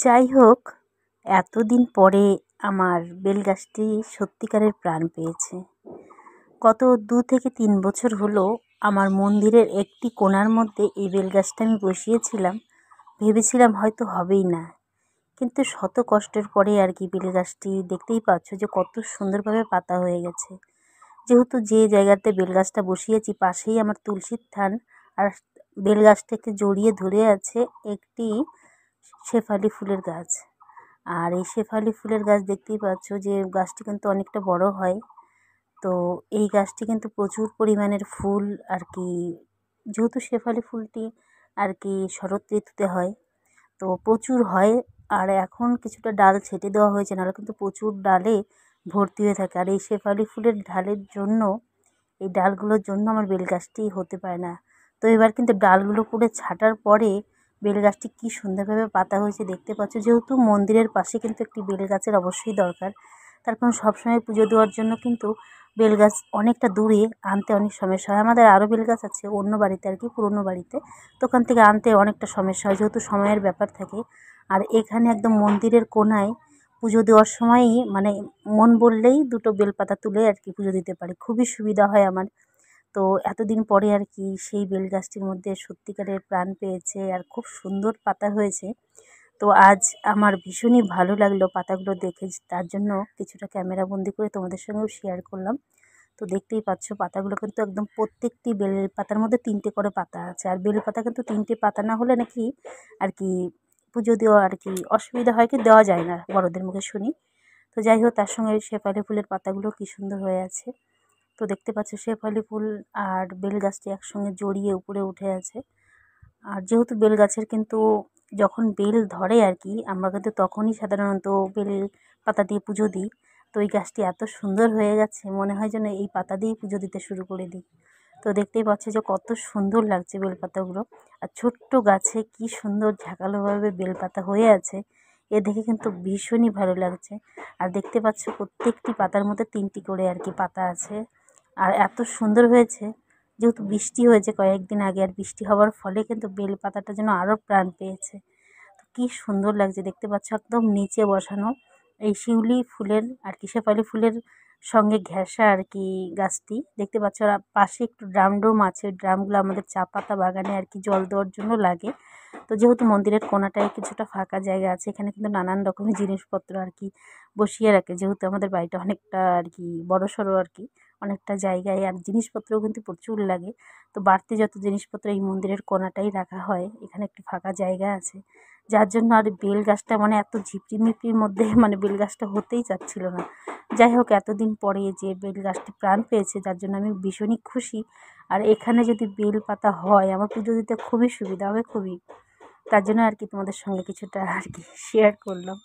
যাই হোক, এতদিন পরে আমার বেল গাছটি সত্যিকারের প্রাণ পেয়েছে। গত 2 থেকে 3 বছর হলো আমার মন্দিরের একটি কোণার মধ্যে এই বেল গাছটা আমি বসিয়েছিলাম। ভেবেছিলাম হয়তো হবেই না। কিন্তু শত কষ্টের পরে আর কি বেল গাছটি দেখতেই পাচ্ছ যে কত সুন্দরভাবে পাতা হয়ে গেছে। যেহেতু যে জায়গাতে বেল গাছটা বসিয়েছি পাশেই আমার তুলসীর থান, আর বেল গাছটাকে জড়িয়ে ধরে আছে একটি শেফালি ফুলের গাছ। আর এই শেফালি ফুলের গাছ দেখতেই পাচ্ছ যে গাছটি কিন্তু অনেকটা বড় হয়। তো এই গাছটি কিন্তু প্রচুর পরিমাণের ফুল আর কি, যেহেতু শেফালি ফুলটি আর কি শরৎ ঋতুতে হয়, তো প্রচুর হয়। আর এখন কিছুটা ডাল ছেটে দেওয়া হয়েছে, নাহলে কিন্তু প্রচুর ডালে ভর্তি হয়ে থাকে। আর এই শেফালি ফুলের ঢালের জন্য, এই ডালগুলোর জন্য আমার বেল গাছটি হতে পারে না। তো এবার কিন্তু ডালগুলো পুরো ছাঁটার পরে বেল গাছটি কী সুন্দরভাবে পাতা হয়েছে দেখতে পাচ্ছ। যেহেতু মন্দিরের পাশে কিন্তু একটি বেল গাছের অবশ্যই দরকার, তার কারণ সবসময় পুজো দেওয়ার জন্য কিন্তু বেল গাছ অনেকটা দূরে আনতে অনেক সমস্যা হয়। আমাদের আরও বেল গাছ আছে অন্য বাড়িতে আর কি, পুরোনো বাড়িতে, তো ওখান থেকে আনতে অনেকটা সমস্যা হয়, যেহেতু সময়ের ব্যাপার থাকে। আর এখানে একদম মন্দিরের কোণায় পুজো দেওয়ার সময়ই মানে মন বললেই 2টো বেলপাতা তুলে আর কি পুজো দিতে পারি, খুবই সুবিধা হয় আমার। তো এতদিন পরে আর কি সেই বেল গাছটির মধ্যে সত্যিকারের প্রাণ পেয়েছে আর খুব সুন্দর পাতা হয়েছে। তো আজ আমার ভীষণই ভালো লাগলো পাতাগুলো দেখে, তার জন্য কিছুটা ক্যামেরা বন্দি করে তোমাদের সঙ্গেও শেয়ার করলাম। তো দেখতেই পাচ্ছ পাতাগুলো কিন্তু একদম প্রত্যেকটি বেল পাতার মধ্যে 3টে করে পাতা আছে। আর বেল পাতা কিন্তু 3টে পাতা না হলে নাকি আর কি পুজো দেওয়া আর কি অসুবিধা হয়, কি দেওয়া যায় না বড়দের মুখে শুনি। তো যাই হোক, তার সঙ্গে শেফালি ফুলের পাতাগুলো কী সুন্দর হয়ে আছে। তো দেখতে পাচ্ছ শেফালি ফুল আর বেল গাছটি একসঙ্গে জড়িয়ে উপরে উঠে আছে। আর যেহেতু বেল গাছের কিন্তু যখন বেল ধরে আর কি, আমরা কিন্তু তখনই সাধারণত বেল পাতা দিয়ে পুজো দিই। তো এই গাছটি এত সুন্দর হয়ে গেছে, মনে হয় যেন এই পাতা দিয়েই পুজো দিতে শুরু করে দিই। তো দেখতেই পাচ্ছি যে কত সুন্দর লাগছে বেলপাতাগুলো। আর ছোট্ট গাছে কি সুন্দর ঝাঁকালোভাবে বেলপাতা হয়ে আছে, এ দেখে কিন্তু ভীষণই ভালো লাগছে। আর দেখতে পাচ্ছ প্রত্যেকটি পাতার মধ্যে 3টি করে আর কি পাতা আছে। আর এত সুন্দর হয়েছে, যেহেতু বৃষ্টি হয়েছে কয়েকদিন আগে, আর বৃষ্টি হওয়ার ফলে কিন্তু বেল পাতাটা যেন আরও প্রাণ পেয়েছে। তো কী সুন্দর লাগছে দেখতে পাচ্ছ, একদম নিচে বসানো এই শিউলি ফুলের আর কি শেফালি ফুলের সঙ্গে ঘেঁষা আর কি গাছটি দেখতে পাচ্ছ। আর পাশে একটু ড্রাম আছে, ওই ড্রামগুলো আমাদের চা পাতা বাগানে আর কি জল দেওয়ার জন্য লাগে। তো যেহেতু মন্দিরের কোণাটায় কিছুটা ফাঁকা জায়গা আছে, এখানে কিন্তু নানান রকমের জিনিসপত্র আর কি বসিয়ে রাখে, যেহেতু আমাদের বাড়িটা অনেকটা আর কি বড়সড় আর কি, অনেকটা জায়গায়, আর জিনিসপত্রও কিন্তু প্রচুর লাগে। তো বাড়তি যত জিনিসপত্র এই মন্দিরের কোণাটাই রাখা হয়, এখানে একটু ফাঁকা জায়গা আছে, যার জন্য আর বেল গাছটা মানে এত ঝিপড়িমিপড়ির মধ্যে মানে বেল গাছটা হতেই চাচ্ছিল না। যাই হোক, এতদিন পরে যে বেল গাছটি প্রাণ পেয়েছে, যার জন্য আমি ভীষণই খুশি। আর এখানে যদি বেল পাতা হয় আমার পুজো দিতে খুবই সুবিধা হবে, খুবই। তার জন্য আর কি তোমাদের সঙ্গে কিছুটা আর কি শেয়ার করলাম।